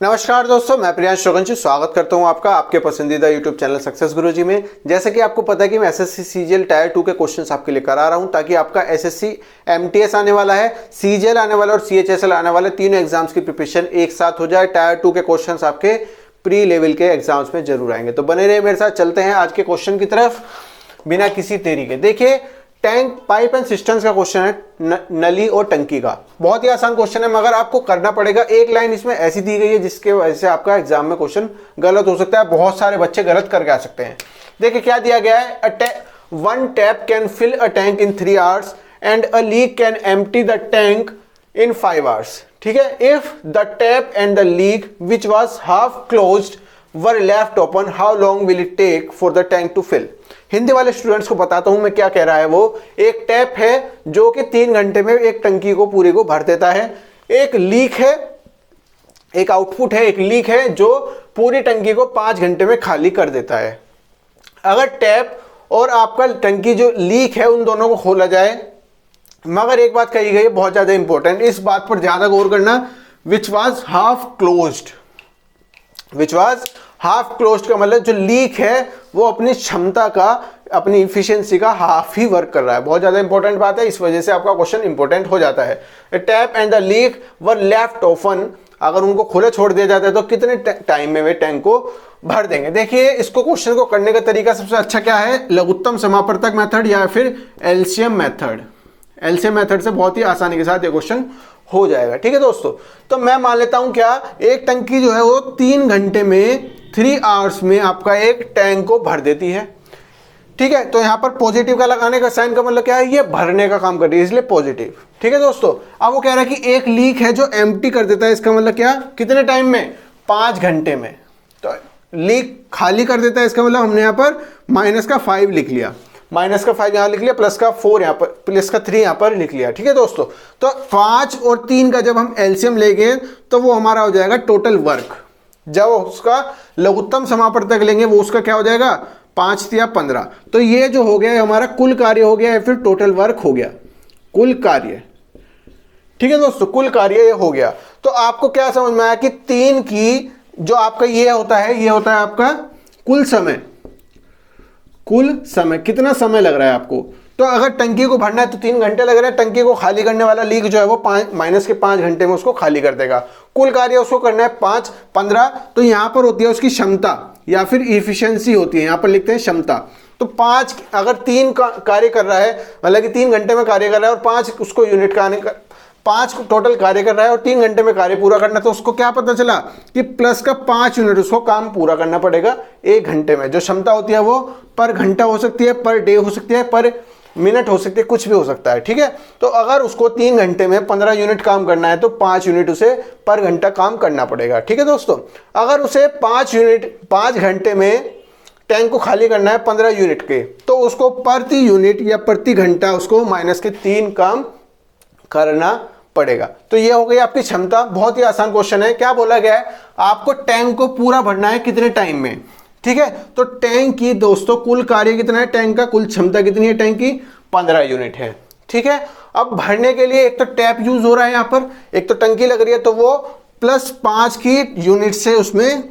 नमस्कार दोस्तों, मैं प्रियांश चौगंची स्वागत करता हूं आपका आपके पसंदीदा YouTube चैनल सक्सेस गुरुजी में। जैसे कि आपको पता है कि मैं एसएससी सीजीएल टायर 2 के क्वेश्चंस आपके लिए करा रहा हूं ताकि आपका एसएससी एमटीएस आने वाला है, सीजीएल आने वाला और सीएचएसएल आने वाले तीनों एग्जाम्स की प्रिपरेशन एक साथ हो जाए। टायर 2 के क्वेश्चन आपके प्री लेवल के एग्जाम्स में जरूर आएंगे, तो बने रहे मेरे साथ। चलते हैं आज के क्वेश्चन की तरफ बिना किसी देरी के। देखिए, टैंक पाइप एंड सिस्टम्स का क्वेश्चन है, नली और टंकी का। बहुत ही आसान क्वेश्चन है, मगर आपको करना पड़ेगा। एक लाइन इसमें ऐसी दी गई है जिसके वजह से आपका एग्जाम में क्वेश्चन गलत हो सकता है। बहुत सारे बच्चे गलत करके आ सकते हैं। देखिए क्या दिया गया है, one tap can fill a tank in 3 hours and a leak can empty the tank in 5 hours। ठीक है, if the tap and the leak which was half closed or left open, how long will it take for the tank to fill. Hindi वाले students को बताता हूं मैं क्या कह रहा है। वो एक टैप है जो कि 3 घंटे में एक टंकी को पूरे को भर देता है। एक लीक है, एक आउटपुट है, एक लीक है जो पूरी टंकी को 5 घंटे में खाली कर देता है। अगर टैप और आपका टंकी जो लीक है उन दोनों को खोला जाए, मगर एक बात कही गई है बहुत ज्यादा इंपॉर्टेंट, इस बात पर ज्यादा गौर करना, विच was half closed. Which was half closed का मतलब जो लीक है वो अपनी क्षमता का, अपनी इफिशियंसी का हाफ ही वर्क कर रहा है। बहुत ज्यादा इंपॉर्टेंट बात है, इस वजह से आपका क्वेश्चन इंपॉर्टेंट हो जाता है। Tap and the leak were left open, अगर उनको खुले छोड़ दिया जाता है तो कितने टाइम में वे टैंक को भर देंगे। देखिए, इसको क्वेश्चन को करने का तरीका सबसे अच्छा क्या है, लघुत्तम समापवर्तक मेथड या फिर एलसीएम मेथड। एलसीएम मेथड से बहुत ही आसानी के साथ ये क्वेश्चन हो जाएगा। ठीक है दोस्तों, तो मैं मान लेता हूं क्या, एक टंकी जो है वो 3 घंटे में 3 hours में आपका एक टैंक को भर देती है। ठीक है, तो यहां पर पॉजिटिव का लगाने का साइन का मतलब क्या है, ये भरने का काम कर रही है, इसलिए पॉजिटिव। ठीक है दोस्तों, अब वो कह रहा है कि एक लीक है जो एम्प्टी कर देता है, इसका मतलब क्या, कितने टाइम में, 5 घंटे में। तो लीक खाली कर देता है, इसका मतलब हमने यहां पर -5 लिख लिया, -5 यहां लिख लिया, प्लस का 4 यहां पर, प्लस का 3 यहां पर लिख लिया। ठीक है दोस्तों, तो 5 और 3 का जब हम एलसीएम लेंगे तो वो हमारा हो जाएगा टोटल वर्क। जब उसका लघुत्तम समापवर्तक लेंगे वो उसका क्या हो जाएगा, 5 या 15। तो ये जो हो गया हमारा कुल कार्य हो गया या फिर टोटल वर्क हो गया, कुल कार्य। ठीक है दोस्तों, कुल कार्य ये हो गया। तो आपको क्या समझ में आया कि 3 की जो आपका ये होता है आपका कुल समय। कुल समय कितना समय लग रहा है आपको, तो अगर टंकी को भरना है तो 3 घंटे लग रहे हैं। टंकी को खाली करने वाला लीक जो है वो -5 घंटे में उसको खाली कर देगा। कुल कार्य उसको करना है 15, तो यहां पर होती है उसकी क्षमता या फिर इफिशियंसी होती है, यहां पर लिखते हैं क्षमता। तो 5 अगर 3 कार्य कर रहा है, मतलब कि 3 घंटे में कार्य कर रहा है और 5 उसको यूनिट का 5 टोटल कार्य कर रहा है और 3 घंटे में कार्य पूरा करना, तो उसको क्या पता चला कि प्लस का 5 यूनिट उसको काम पूरा करना पड़ेगा 1 घंटे में। जो क्षमता होती है वो पर घंटा हो सकती है, पर डे हो सकती है, पर मिनट हो सकती है, कुछ भी हो सकता है। ठीक है, तो अगर उसको 3 घंटे में 15 यूनिट काम करना है तो 5 यूनिट उसे पर घंटा काम करना पड़ेगा। ठीक है दोस्तों, अगर उसे 5 घंटे में टैंक को खाली करना है 15 यूनिट के, तो उसको प्रति यूनिट या प्रति घंटा उसको -3 काम करना पड़ेगा। तो ये हो गई आपकी क्षमता। बहुत ही आसान क्वेश्चन है। क्या बोला गया है, आपको टैंक को पूरा भरना है कितने टाइम में। ठीक है, तो टैंक की दोस्तों कुल कार्य कितना है, टैंक का कुल क्षमता कितनी है, टैंक की 15 यूनिट है। ठीक है, अब भरने के लिए एक तो टैप यूज हो रहा है यहाँ पर, एक तो टंकी लग रही है, तो वो +5 की यूनिट से उसमें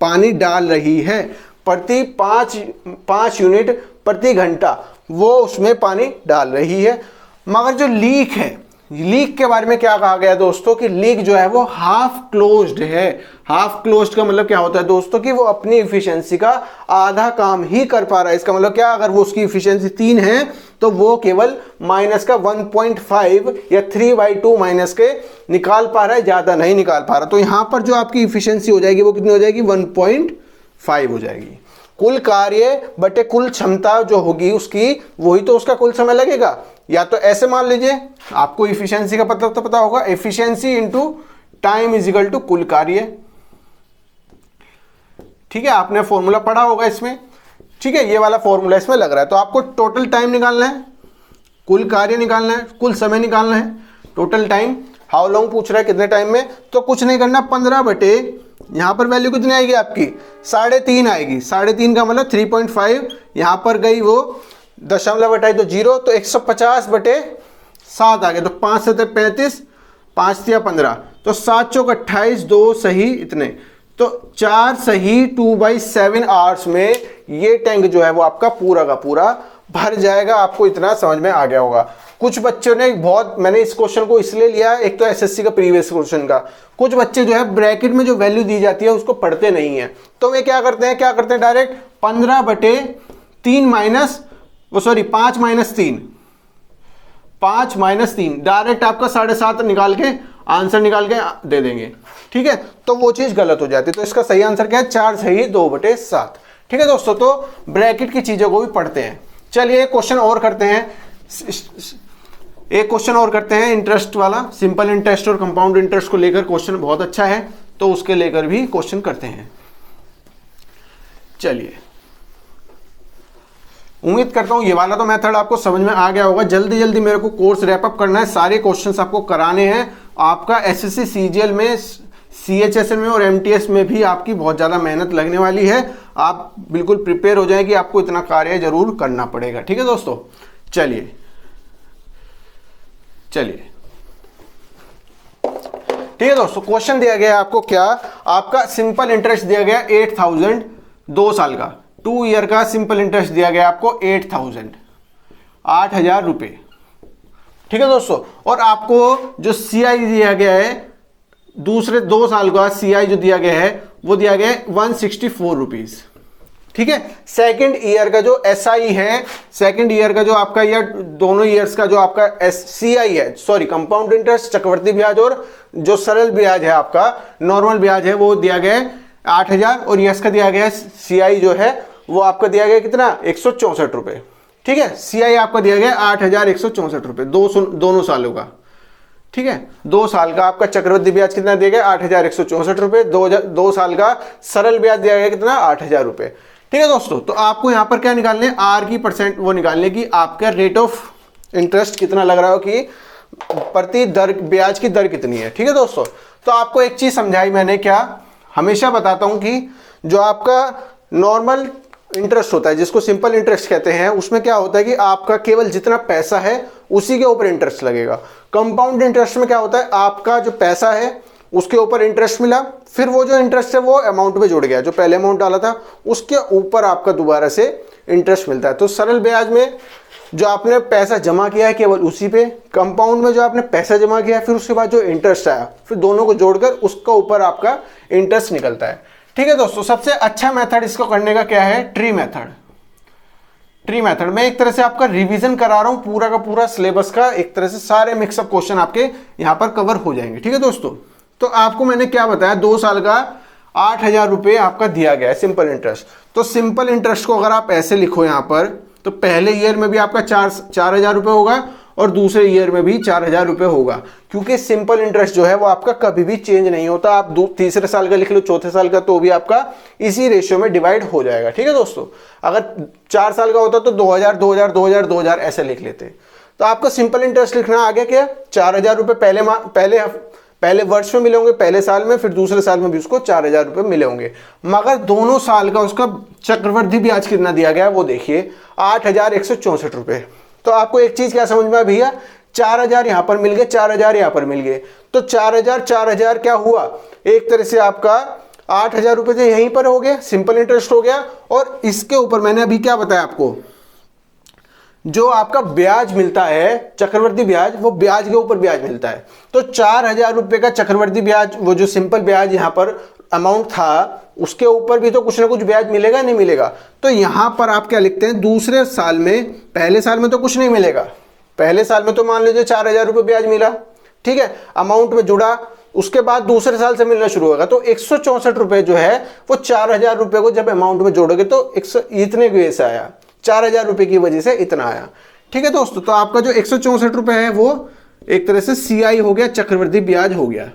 पानी डाल रही है। प्रति 5 यूनिट प्रति घंटा वो उसमें पानी डाल रही है। मगर जो लीक है, लीक के बारे में क्या कहा गया दोस्तों, कि लीक जो है वो हाफ क्लोज्ड है। हाफ क्लोज्ड का मतलब क्या होता है दोस्तों, कि वो अपनी इफिशियंसी का आधा काम ही कर पा रहा है। इसका मतलब क्या, अगर वो उसकी इफिशियंसी 3 है तो वो केवल -1.5 या 3/2 माइनस के निकाल पा रहा है, ज्यादा नहीं निकाल पा रहा। तो यहां पर जो आपकी इफिशियंसी हो जाएगी वो कितनी हो जाएगी, 1.5 हो जाएगी। कुल कार्य बटे कुल क्षमता जो होगी उसकी, वही तो उसका कुल समय लगेगा। या तो ऐसे मान लीजिए, आपको इफिशियंसी का पता होगा, efficiency into time is equal to कुल कार्य। ठीक है, आपने फॉर्मूला पढ़ा होगा इसमें। ठीक है, ये वाला फॉर्मूला इसमें लग रहा है। तो आपको टोटल टाइम निकालना है, कुल कार्य निकालना है, कुल समय निकालना है। टोटल टाइम हाउ लॉन्ग पूछ रहा है, कितने टाइम में, तो कुछ नहीं करना, 15 बटे यहां पर वैल्यू कितनी आएगी आपकी, 3.5 आएगी। 3.5 का मतलब 3.5, यहां पर गई वो दशमलव हटाई तो 0, तो 150 बटे 7 आ गया। तो 5 से 35, 5 या 15, तो 7 चौक 28, 2 सही इतने, तो 4 सही 2/7 आवर्स में ये टैंक जो है वो आपका पूरा का पूरा भर जाएगा। आपको इतना समझ में आ गया होगा। कुछ बच्चों ने मैंने इस क्वेश्चन को इसलिए लिया, एक तो एसएससी का प्रीवियस क्वेश्चन का, कुछ बच्चे जो है ब्रैकेट में जो वैल्यू दी जाती है उसको पढ़ते नहीं है, तो वे क्या करते हैं डायरेक्ट 15/3 माइनस 5 माइनस 3 डायरेक्ट आपका 7.5 निकाल के आंसर निकाल के दे देंगे। ठीक है, तो वो चीज गलत हो जाती है। तो इसका सही आंसर क्या है? 4 सही 2/7। ठीक है दोस्तों, तो ब्रैकेट की चीजों को भी पढ़ते हैं। चलिए एक क्वेश्चन और करते हैं, इंटरेस्ट वाला, सिंपल इंटरेस्ट और कंपाउंड इंटरेस्ट को लेकर क्वेश्चन बहुत अच्छा है, तो उसके लेकर भी क्वेश्चन करते हैं। चलिए, उम्मीद करता हूं ये वाला तो मेथड आपको समझ में आ गया होगा। जल्दी जल्दी मेरे को कोर्स रैप अप करना है, सारे क्वेश्चंस आपको कराने हैं। आपका एसएससी सीजीएल में, सीएचएसएल में और एमटीएस में भी आपकी बहुत ज़्यादा मेहनत लगने वाली है। आप बिल्कुल प्रिपेयर हो जाए कि आपको इतना कार्य जरूर करना पड़ेगा। ठीक है दोस्तों, चलिए ठीक है दोस्तों, क्वेश्चन दिया गया आपको क्या? आपका सिंपल इंटरेस्ट दिया गया 8000 2 साल का, 2 ईयर का सिंपल इंटरेस्ट दिया गया आपको 8,000 रुपए। ठीक है दोस्तों, और आपको जो सीआई दिया गया है दूसरे 2 साल का सीआई जो दिया गया है वो दिया गया है 164 रुपीज। ठीक है, सेकंड ईयर का जो एसआई है, सेकंड ईयर का जो आपका या दोनों ईयर्स का जो आपका सीआई है, सॉरी कंपाउंड इंटरेस्ट, चक्रवर्ती ब्याज और जो सरल ब्याज है आपका नॉर्मल ब्याज है, वो दिया गया है 8,000 और यस का दिया गया है सीआई जो है वो आपका दिया गया कितना? 164 रुपए। ठीक है, सीआई आपका दिया गया 8,164 रुपए दोनों सालों का। ठीक है, 2 साल का आपका चक्रवृद्धि ब्याज कितना दिया गया? 8,164 रुपए। 2 साल का सरल ब्याज दिया गया कितना? 8,000 रुपए। ठीक है दोस्तों, तो आपको यहां पर क्या निकालने? आर की परसेंट वो निकालने की आपका रेट ऑफ इंटरेस्ट कितना लग रहा हो कि प्रति दर ब्याज की दर कितनी है। ठीक है दोस्तों, तो आपको एक चीज समझाई मैंने, क्या हमेशा बताता हूं कि जो आपका नॉर्मल इंटरेस्ट होता है जिसको सिंपल इंटरेस्ट कहते हैं, उसमें क्या होता है कि आपका केवल जितना पैसा है उसी के ऊपर इंटरेस्ट लगेगा। कंपाउंड इंटरेस्ट में क्या होता है? आपका जो पैसा है उसके ऊपर इंटरेस्ट मिला, फिर वो जो इंटरेस्ट है वो अमाउंट में जुड़ गया, जो पहले अमाउंट डाला था उसके ऊपर आपका दोबारा से इंटरेस्ट मिलता है। तो सरल ब्याज में जो आपने पैसा जमा किया है केवल उसी पे, कंपाउंड में जो आपने पैसा जमा किया है फिर उसके बाद जो इंटरेस्ट आया, फिर दोनों को जोड़कर उसका ऊपर आपका इंटरेस्ट निकलता है। ठीक है दोस्तों, सबसे अच्छा मेथड इसको करने का क्या है? Tree method. ट्री मेथड में एक तरह से आपका रिवीजन करा रहा हूं पूरा का पूरा सिलेबस का, एक तरह से सारे मिक्सअप क्वेश्चन आपके यहां पर कवर हो जाएंगे। ठीक है दोस्तों, तो आपको मैंने क्या बताया? 2 साल का 8,000 रुपए आपका दिया गया है सिंपल इंटरेस्ट। तो सिंपल इंटरेस्ट को अगर आप ऐसे लिखो यहां पर, तो पहले ईयर में भी आपका 4,000 रुपए होगा और दूसरे ईयर में भी 4,000 रुपए होगा, क्योंकि सिंपल इंटरेस्ट जो है वो आपका कभी भी चेंज नहीं होता। आप तीसरे साल का लिख लो, चौथे साल का, तो भी आपका इसी रेशियो में डिवाइड हो जाएगा। ठीक है दोस्तों, अगर 4 साल का होता तो 2,000 2,000 2,000 2,000 ऐसे लिख लेते। तो आपका सिंपल इंटरेस्ट लिखना आ गया क्या? 4,000 रुपए पहले वर्ष में मिले होंगे, पहले साल में, फिर दूसरे साल में भी उसको 4,000 रुपए मिले होंगे। मगर दोनों साल का उसका चक्रवृद्धि ब्याज कितना दिया गया है वो देखिए, 8,164 रुपए। तो आपको एक चीज क्या समझ में आया भैया? 4,000 यहां पर मिल गए, 4,000 यहां पर मिल गए, तो 4,000 क्या हुआ? एक तरह से आपका 8,000 रुपए तो यहीं पर हो गया, सिंपल इंटरेस्ट हो गया। और इसके ऊपर मैंने अभी क्या बताया आपको, जो आपका ब्याज मिलता है चक्रवर्ती ब्याज, वो ब्याज के ऊपर ब्याज मिलता है। तो 4,000 रुपए का चक्रवर्ती ब्याज, वो जो सिंपल ब्याज यहां पर अमाउंट था, उसके ऊपर भी तो कुछ ना कुछ ब्याज मिलेगा नहीं मिलेगा। तो यहां पर आप क्या लिखते हैं? दूसरे साल में, पहले साल में तो कुछ नहीं मिलेगा, पहले साल में तो मान लीजिए 4,000 रुपए ब्याज मिला, ठीक है, अमाउंट में जुड़ा, उसके बाद दूसरे साल से मिलना शुरू होगा। तो 164 रुपए जो है वो 4,000 रुपए को जब अमाउंट में जोड़ोगे तो इतने की वजह से आया, 4,000 रुपए की वजह से इतना आया। ठीक है दोस्तों, तो आपका जो 164 रुपए है वो एक तरह से सीआई हो गया, चक्रवृद्धि ब्याज हो गया।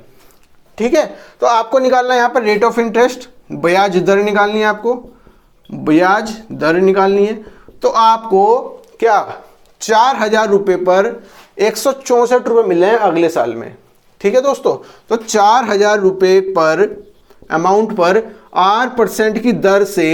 ठीक है, तो आपको निकालना है यहाँ पर रेट ऑफ इंटरेस्ट, ब्याज दर निकालनी है, आपको ब्याज दर निकालनी है। तो आपको क्या 4,000 रुपए पर 164 रुपए मिल रहे हैं अगले साल में। ठीक है दोस्तों, तो 4,000 रुपए पर अमाउंट पर 8% की दर से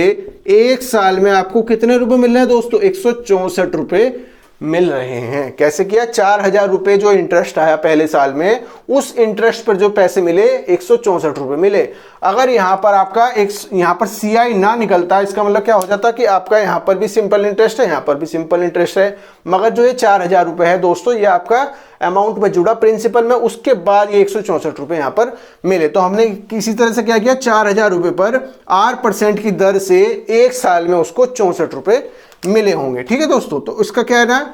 एक साल में आपको कितने रुपए मिल रहे हैं दोस्तों? 164 रुपए मिल रहे हैं। कैसे किया? 4,000 रुपये जो इंटरेस्ट आया पहले साल में, उस इंटरेस्ट पर जो पैसे मिले 164 रुपये मिले। अगर यहाँ पर आपका यहाँ पर CI ना निकलता, इसका मतलब क्या हो जाता कि आपका यहाँ पर भी सिंपल इंटरेस्ट है, यहाँ पर भी सिंपल इंटरेस्ट है, मगर जो ये 4,000 रुपये है दोस्तों, ये आपका अमाउंट में जुड़ा प्रिंसिपल में, उसके बाद ये 164 रुपये यहाँ पर मिले। तो हमने किसी तरह से क्या किया, 4,000 रुपये पर 8% की दर से एक साल में उसको 64 रुपये मिले होंगे। ठीक है दोस्तों, तो इसका क्या है ना,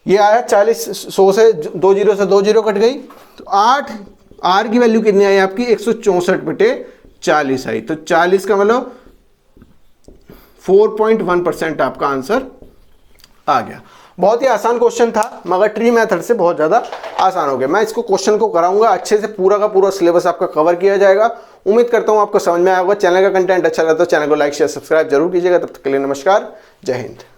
ये आया 40, 100 से 2 जीरो से 2 जीरो कट गई, तो 8 R की वैल्यू कितनी आई आपकी, 164/40 आई। तो 40 का मतलब 4.1% आपका आंसर आ गया। बहुत ही आसान क्वेश्चन था, मगर ट्री मेथड से बहुत ज़्यादा आसान हो गया। मैं इसको क्वेश्चन को कराऊंगा अच्छे से, पूरा का पूरा सिलेबस आपका कवर किया जाएगा। उम्मीद करता हूँ आपको समझ में आया होगा। चैनल का कंटेंट अच्छा लगा तो चैनल को लाइक शेयर सब्सक्राइब जरूर कीजिएगा। तब तक के लिए नमस्कार, जय हिंद।